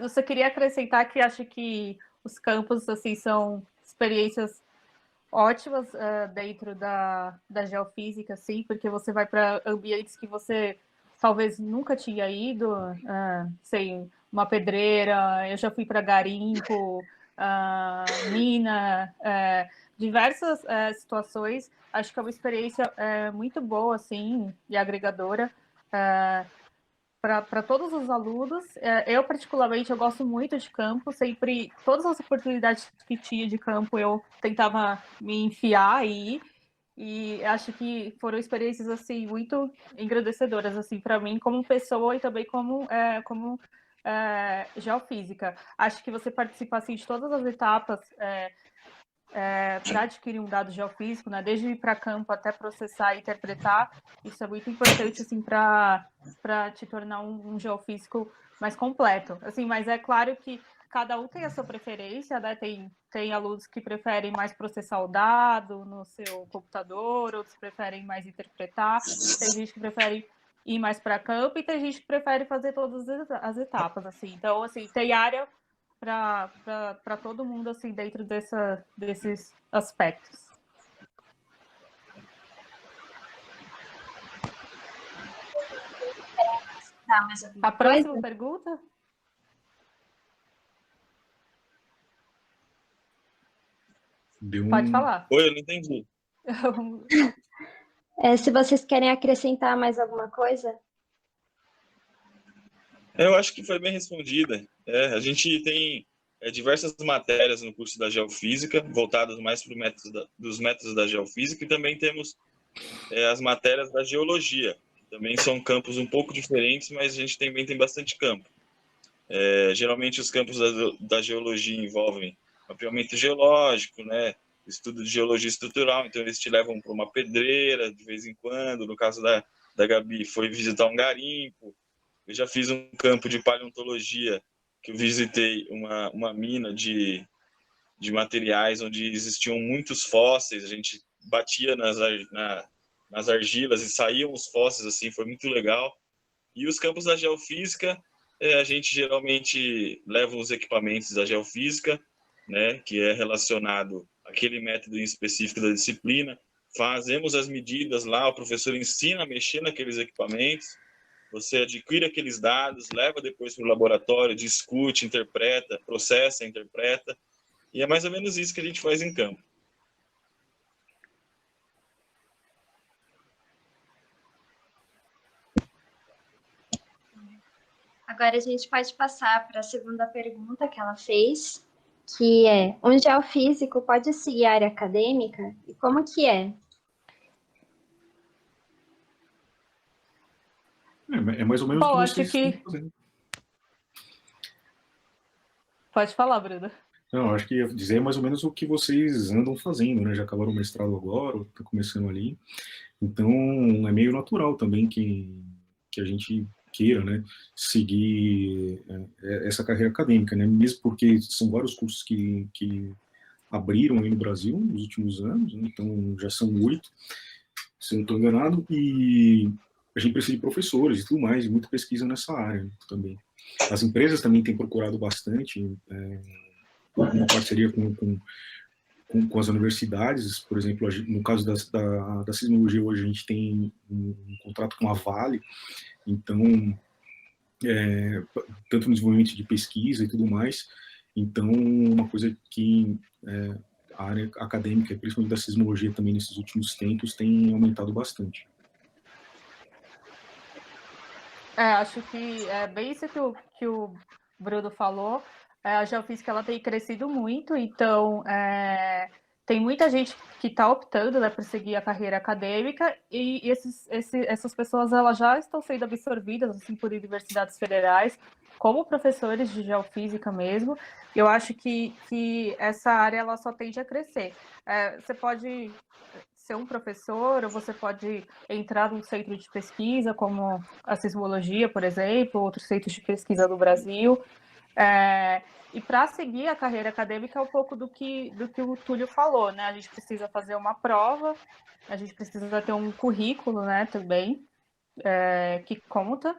Eu só queria acrescentar que acho que os campos assim, são experiências ótimas dentro da geofísica, assim, porque você vai para ambientes que você talvez nunca tinha ido, sei, uma pedreira, eu já fui para garimpo, mina, diversas situações. Acho que é uma experiência muito boa, assim, e agregadora. para todos os alunos. Eu, particularmente, eu gosto muito de campo, sempre, todas as oportunidades que tinha de campo, eu tentava me enfiar e acho que foram experiências, assim, muito engrandecedoras, assim, para mim, como pessoa e também como geofísica. Acho que você participa, assim, de todas as etapas para adquirir um dado geofísico, né? Desde ir para campo até processar e interpretar, isso é muito importante assim para te tornar um geofísico mais completo. Assim, mas é claro que cada um tem a sua preferência, né? Tem alunos que preferem mais processar o dado no seu computador, outros preferem mais interpretar, tem gente que prefere ir mais para campo e tem gente que prefere fazer todas as etapas, assim. Então, assim, tem área para todo mundo assim dentro desses aspectos. Tá, mais alguma A próxima coisa? pergunta? Pode falar. Oi, eu não entendi. Se vocês querem acrescentar mais alguma coisa? Eu acho que foi bem respondida. A gente tem diversas matérias no curso da Geofísica, voltadas mais para dos métodos da Geofísica, e também temos as matérias da Geologia, que também são campos um pouco diferentes, mas a gente também tem bastante campo. Geralmente os campos da Geologia envolvem mapeamento geológico, né? Estudo de geologia estrutural, então eles te levam para uma pedreira de vez em quando. No caso da Gabi, foi visitar um garimpo. Eu já fiz um campo de paleontologia, que eu visitei uma mina de materiais onde existiam muitos fósseis. A gente batia nas argilas e saíam os fósseis, assim, foi muito legal. E os campos da geofísica, a gente geralmente leva os equipamentos da geofísica, né, que é relacionado àquele método em específico da disciplina. Fazemos as medidas lá, o professor ensina a mexer naqueles equipamentos. Você adquire aqueles dados, leva depois para o laboratório, discute, interpreta, processa, interpreta. E é mais ou menos isso que a gente faz em campo. Agora a gente pode passar para a segunda pergunta que ela fez, que é: um geofísico pode seguir a área acadêmica? E como que é? É mais ou menos o que Acho vocês que... estão fazendo. Pode falar, Bruna. Não, acho que ia dizer mais ou menos o que vocês andam fazendo, né? Já acabaram o mestrado agora, está começando ali. Então, é meio natural também que a gente queira, né, seguir essa carreira acadêmica, né? Mesmo porque são vários cursos que abriram aí no Brasil nos últimos anos, né? Então já são 8, se não estou enganado, e a gente precisa de professores e tudo mais, e muita pesquisa nessa área também. As empresas também têm procurado bastante, uma parceria com as universidades, por exemplo, no caso da sismologia hoje a gente tem um contrato com a Vale, então, tanto no desenvolvimento de pesquisa e tudo mais, então uma coisa que a área acadêmica, principalmente da sismologia também nesses últimos tempos, tem aumentado bastante. Acho que é bem isso que o Bruno falou. A geofísica ela tem crescido muito, então tem muita gente que está optando, né, por seguir a carreira acadêmica e essas pessoas elas já estão sendo absorvidas assim, por universidades federais como professores de geofísica mesmo. Eu acho que essa área ela só tende a crescer. Você pode ser um professor, ou você pode entrar num centro de pesquisa, como a sismologia, por exemplo, outros centros de pesquisa do Brasil. E para seguir a carreira acadêmica é um pouco do que o Túlio falou, né? A gente precisa fazer uma prova, a gente precisa ter um currículo, né, também, que conta,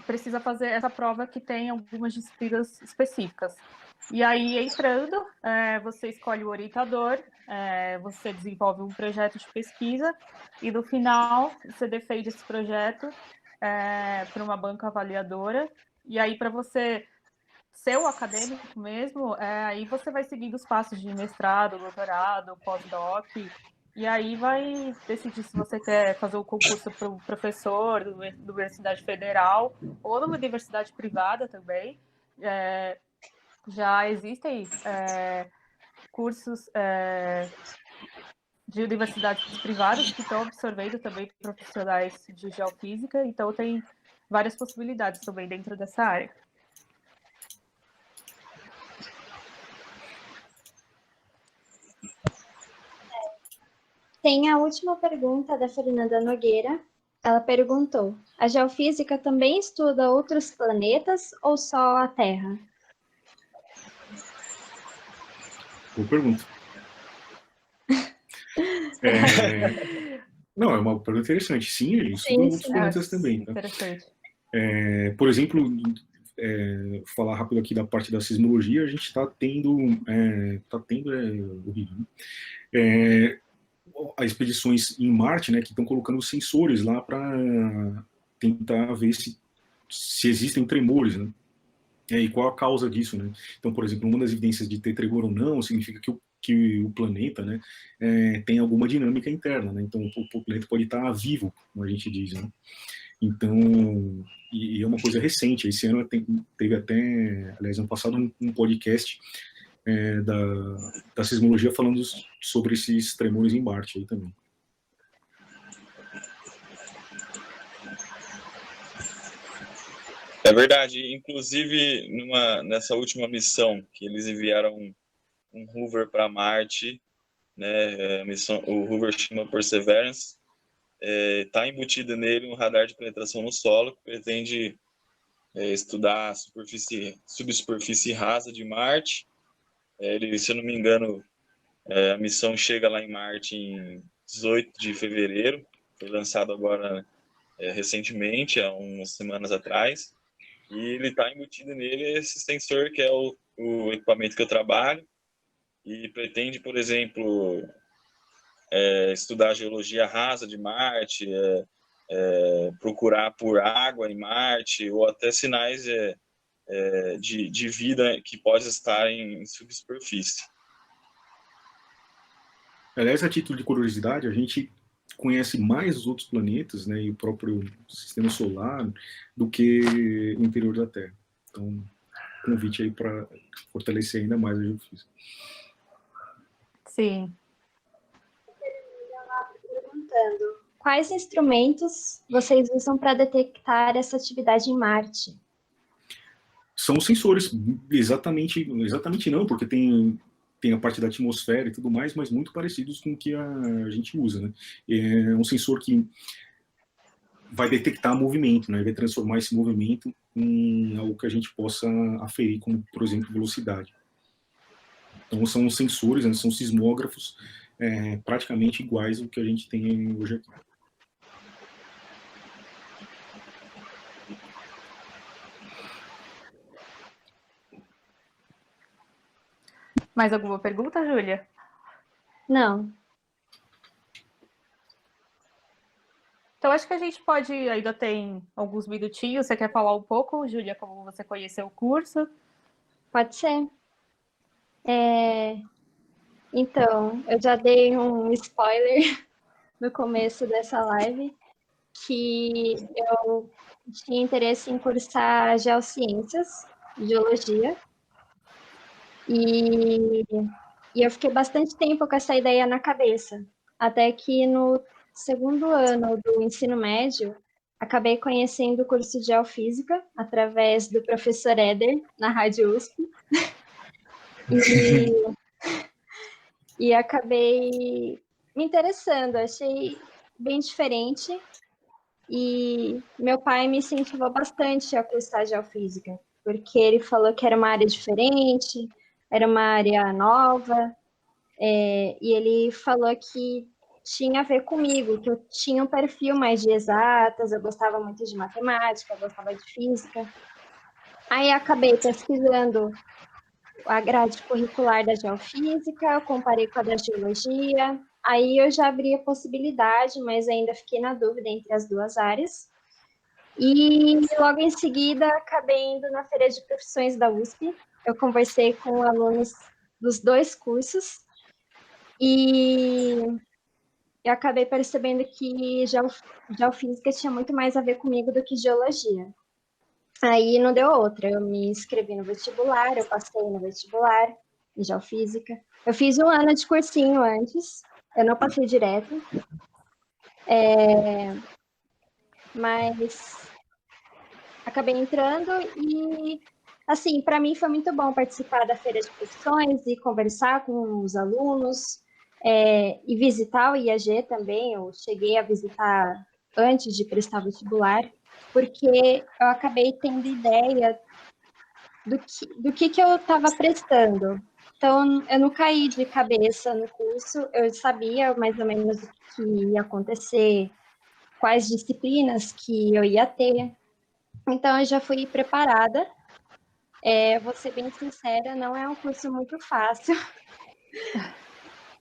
precisa fazer essa prova que tem algumas disciplinas específicas. E aí, entrando, você escolhe o orientador, você desenvolve um projeto de pesquisa e, no final, você defende esse projeto para uma banca avaliadora. E aí, para você ser o acadêmico mesmo, aí você vai seguindo os passos de mestrado, doutorado, pós-doc, E aí vai decidir se você quer fazer o concurso para o professor da Universidade Federal ou numa universidade privada também. Já existem cursos de universidades privadas que estão absorvendo também profissionais de geofísica, então tem várias possibilidades também dentro dessa área. Tem a última pergunta da Fernanda Nogueira. Ela perguntou: a geofísica também estuda outros planetas ou só a Terra? Boa pergunta. Não, é uma pergunta interessante. Sim, ele estuda outros planetas também. Tá? Interessante. Por exemplo, falar rápido aqui da parte da sismologia, a gente está tendo, horrível, né? As expedições em Marte, né, que estão colocando sensores lá para tentar ver se existem tremores, né? E qual a causa disso, né? Então, por exemplo, uma das evidências de ter tremor ou não significa que o planeta, né, tem alguma dinâmica interna, né? Então, o planeta pode estar vivo, como a gente diz, né? Então, e é uma coisa recente. Esse ano teve até, aliás, ano passado, um podcast da sismologia falando sobre esses tremores em Marte aí também. É verdade. Inclusive, nessa última missão que eles enviaram um rover para Marte, né, o rover chama Perseverance, está embutido nele um radar de penetração no solo que pretende estudar a subsuperfície rasa de Marte. Se eu não me engano, a missão chega lá em Marte em 18 de fevereiro, foi lançado agora recentemente, há umas semanas atrás, e ele está embutido nele esse sensor que é o equipamento que eu trabalho, e pretende, por exemplo, estudar a geologia rasa de Marte, procurar por água em Marte, ou até sinais de vida que pode estar em subsuperfície. Aliás, a título de curiosidade, a gente conhece mais os outros planetas, né, e o próprio sistema solar do que o interior da Terra. Então, convite aí para fortalecer ainda mais a geofísica. Sim. Perguntando: quais instrumentos vocês usam para detectar essa atividade em Marte? São sensores, exatamente não, porque tem a parte da atmosfera e tudo mais, mas muito parecidos com o que a gente usa, né? É um sensor que vai detectar movimento, né? Vai transformar esse movimento em algo que a gente possa aferir, como, por exemplo, velocidade. Então, são sensores, né? São sismógrafos praticamente iguais ao que a gente tem hoje aqui. Mais alguma pergunta, Júlia? Não. Então, acho que a gente pode, ainda tem alguns minutinhos, você quer falar um pouco, Júlia, como você conheceu o curso? Pode ser. Então, eu já dei um spoiler no começo dessa live, que eu tinha interesse em cursar geociências, geologia, e eu fiquei bastante tempo com essa ideia na cabeça, até que no segundo ano do ensino médio, acabei conhecendo o curso de geofísica através do professor Éder, na Rádio USP, e acabei me interessando, achei bem diferente, e meu pai me incentivou bastante a cursar geofísica, porque ele falou que era uma área diferente, era uma área nova, e ele falou que tinha a ver comigo, que eu tinha um perfil mais de exatas, eu gostava muito de matemática, eu gostava de física. Aí acabei pesquisando a grade curricular da geofísica, eu comparei com a da geologia, aí eu já abri a possibilidade, mas ainda fiquei na dúvida entre as duas áreas. E logo em seguida acabei indo na feira de profissões da USP, eu conversei com alunos dos dois cursos, e eu acabei percebendo que geofísica tinha muito mais a ver comigo do que geologia. Aí não deu outra, eu me inscrevi no vestibular, eu passei no vestibular em geofísica. Eu fiz 1 ano de cursinho antes, eu não passei direto, mas acabei entrando e, assim, para mim foi muito bom participar da feira de profissões e conversar com os alunos e visitar o IAG também. Eu cheguei a visitar antes de prestar vestibular, porque eu acabei tendo ideia do que eu estava prestando. Então, eu não caí de cabeça no curso, eu sabia mais ou menos o que ia acontecer, quais disciplinas que eu ia ter. Então, eu já fui preparada. Vou ser bem sincera, não é um curso muito fácil.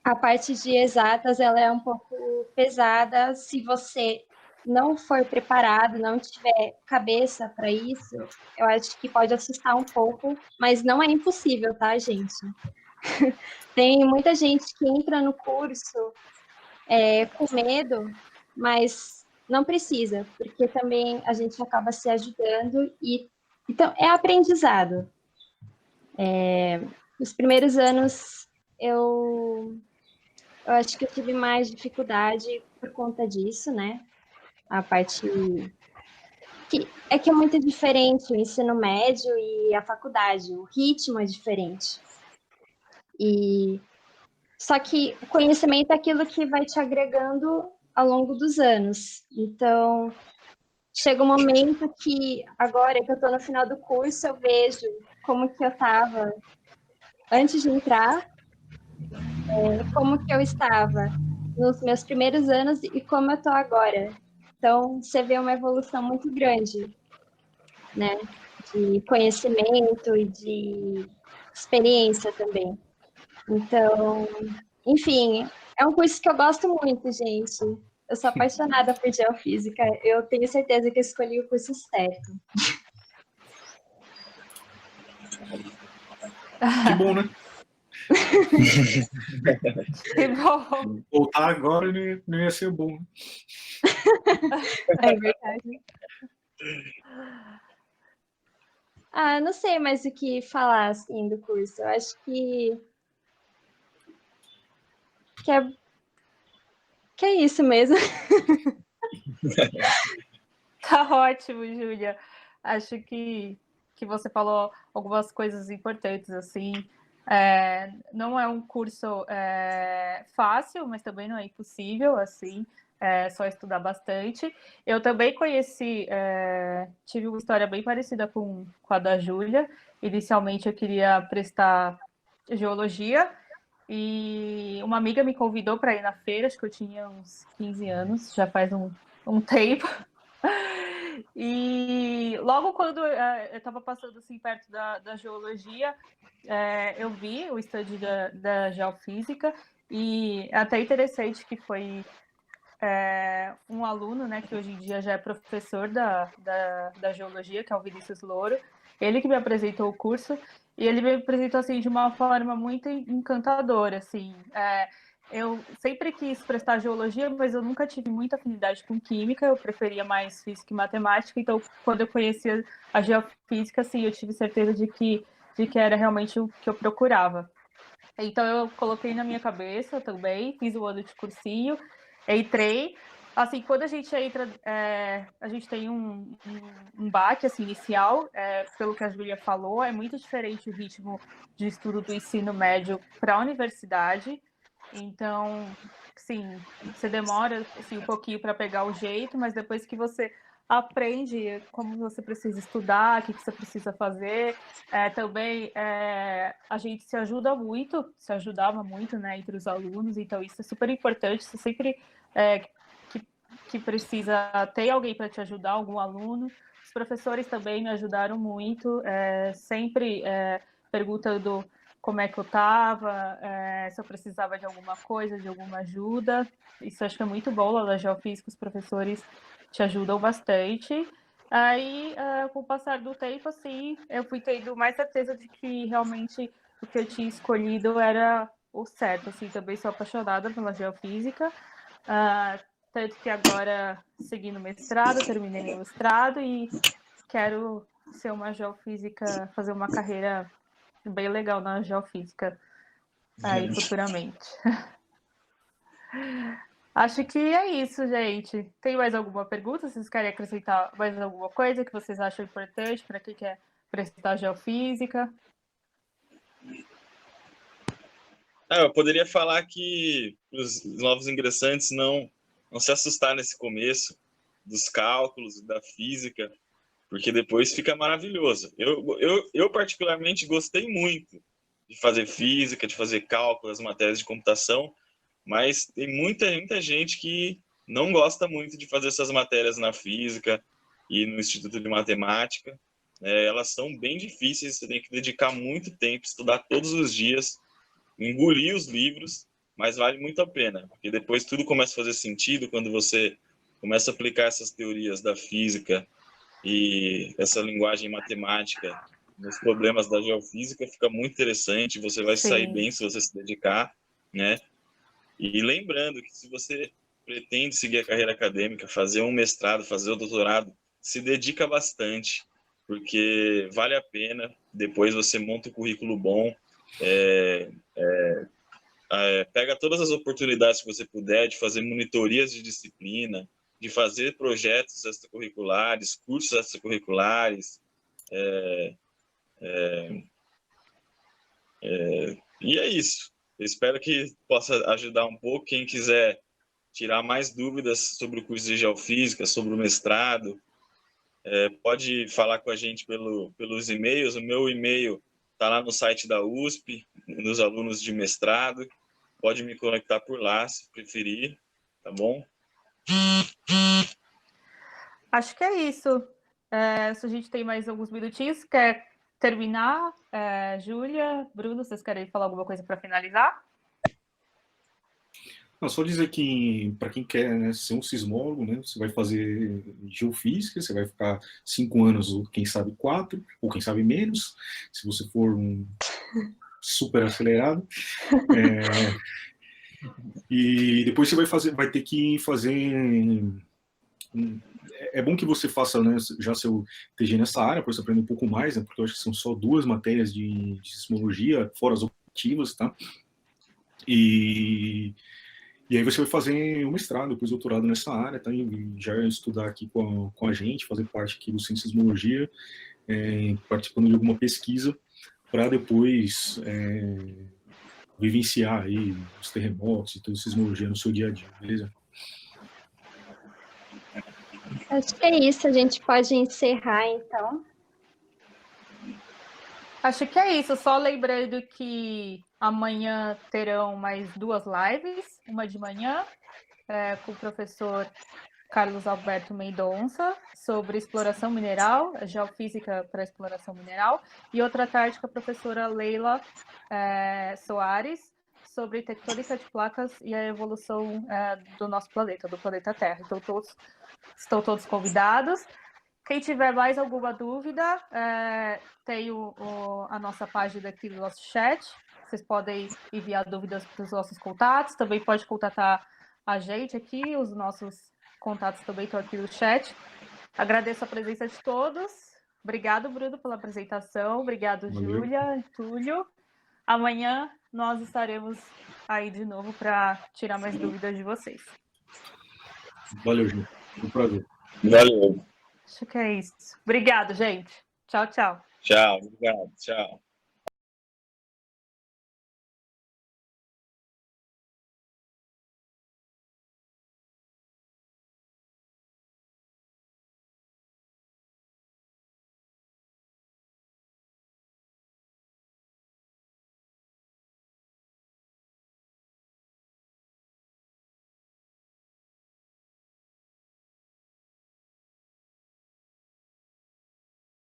A parte de exatas, ela é um pouco pesada. Se você não for preparado, não tiver cabeça para isso, eu acho que pode assustar um pouco, mas não é impossível, tá, gente? Tem muita gente que entra no curso com medo, mas não precisa, porque também a gente acaba se ajudando e então é aprendizado. Nos primeiros anos eu acho que eu tive mais dificuldade por conta disso, né? A parte que é muito diferente o ensino médio e a faculdade, o ritmo é diferente. E só que o conhecimento é aquilo que vai te agregando ao longo dos anos. Então, chega um momento que, agora que eu estou no final do curso, eu vejo como que eu estava antes de entrar, como que eu estava nos meus primeiros anos e como eu estou agora. Então, você vê uma evolução muito grande, né? De conhecimento e de experiência também. Então, enfim, é um curso que eu gosto muito, gente. Eu sou apaixonada por geofísica. Eu tenho certeza que eu escolhi o curso certo. Que bom, né? Que bom. Voltar agora não ia ser bom. É verdade. Não sei mais o que falar, assim, do curso. Eu acho que é isso mesmo. Tá ótimo, Júlia. Acho que você falou algumas coisas importantes, assim. Não é um curso fácil, mas também não é impossível, assim. É só estudar bastante. Eu também tive uma história bem parecida com a da Júlia. Inicialmente eu queria prestar geologia e uma amiga me convidou para ir na feira, acho que eu tinha uns 15 anos, já faz um tempo. E logo quando eu estava passando assim perto da geologia, eu vi o stand da geofísica e é até interessante que foi um aluno, né, que hoje em dia já é professor da geologia, que é o Vinícius Louro, ele que me apresentou o curso e ele me apresentou assim de uma forma muito encantadora, assim. Eu sempre quis prestar geologia, mas eu nunca tive muita afinidade com química, eu preferia mais física e matemática, então quando eu conheci a geofísica, assim, eu tive certeza de que era realmente o que eu procurava. Então eu coloquei na minha cabeça também, fiz o ano de cursinho, entrei. Assim, quando a gente entra, a gente tem um baque assim, inicial, pelo que a Júlia falou, é muito diferente o ritmo de estudo do ensino médio para a universidade. Então, sim, você demora assim, um pouquinho para pegar o jeito, mas depois que você aprende como você precisa estudar, o que você precisa fazer, também a gente se ajudava muito, né, entre os alunos, então isso é super importante, você sempre que precisa ter alguém para te ajudar, algum aluno. Os professores também me ajudaram muito, sempre perguntando como é que eu estava, se eu precisava de alguma coisa, de alguma ajuda. Isso acho que é muito bom, lá na Geofísica, os professores te ajudam bastante. Aí, com o passar do tempo, assim, eu fui tendo mais certeza de que realmente o que eu tinha escolhido era o certo. Assim, também sou apaixonada pela geofísica. Tanto que agora segui no mestrado, terminei meu mestrado e quero ser uma geofísica, fazer uma carreira bem legal na geofísica aí futuramente. Acho que é isso, gente. Tem mais alguma pergunta? Vocês querem acrescentar mais alguma coisa que vocês acham importante para quem quer prestar geofísica? Eu poderia falar que os novos ingressantes não se assustar nesse começo dos cálculos, da física, porque depois fica maravilhoso. Eu particularmente gostei muito de fazer física, de fazer cálculo, as matérias de computação, mas tem muita gente que não gosta muito de fazer essas matérias na física e no Instituto de Matemática. Elas são bem difíceis, você tem que dedicar muito tempo, estudar todos os dias, engolir os livros, mas vale muito a pena, porque depois tudo começa a fazer sentido quando você começa a aplicar essas teorias da física e essa linguagem matemática nos problemas da geofísica, fica muito interessante, você vai sair bem se você se dedicar, né? E lembrando que se você pretende seguir a carreira acadêmica, fazer um mestrado, fazer um doutorado, se dedica bastante, porque vale a pena, depois você monta um currículo bom, pega todas as oportunidades que você puder de fazer monitorias de disciplina, de fazer projetos extracurriculares, cursos extracurriculares, e é isso. Eu espero que possa ajudar um pouco quem quiser tirar mais dúvidas sobre o curso de Geofísica, sobre o mestrado. Pode falar com a gente pelos e-mails. O meu e-mail está lá no site da USP, nos alunos de mestrado. Pode me conectar por lá, se preferir, tá bom? Acho que é isso. Se a gente tem mais alguns minutinhos, quer terminar? Júlia, Bruno, vocês querem falar alguma coisa para finalizar? Não, só dizer que, para quem quer, né, ser um sismólogo, né, você vai fazer geofísica, você vai ficar 5 anos, ou quem sabe 4, ou quem sabe menos, se você for um super acelerado. E depois você vai ter que fazer... É bom que você faça, né, já seu TG nessa área, para você aprender um pouco mais, né, porque eu acho que são só 2 matérias de sismologia, fora as optativas, tá? E aí você vai fazer um mestrado, depois doutorado nessa área, tá? E já estudar aqui com a gente, fazer parte aqui do Ciência e Sismologia, participando de alguma pesquisa, para depois vivenciar aí os terremotos e toda a sismologia no seu dia a dia, beleza? Acho que é isso, a gente pode encerrar, então. Acho que é isso, só lembrando que amanhã terão mais 2 lives, uma de manhã, com o professor Carlos Alberto Mendonça, sobre exploração mineral, geofísica para exploração mineral, e outra tarde com a professora Leila Soares, sobre tectônica de placas e a evolução do nosso planeta, do planeta Terra. Então, estão todos convidados. Quem tiver mais alguma dúvida, tem a nossa página aqui no nosso chat. Vocês podem enviar dúvidas para os nossos contatos. Também pode contatar a gente aqui. Os nossos contatos também estão aqui no chat. Agradeço a presença de todos. Obrigado, Bruno, pela apresentação. Obrigado, Júlia e Túlio. Amanhã nós estaremos aí de novo para tirar mais dúvidas de vocês. Valeu, Júlia. Foi um prazer. Valeu. Acho que é isso. Obrigado, gente. Tchau, tchau. Tchau, obrigado. Tchau.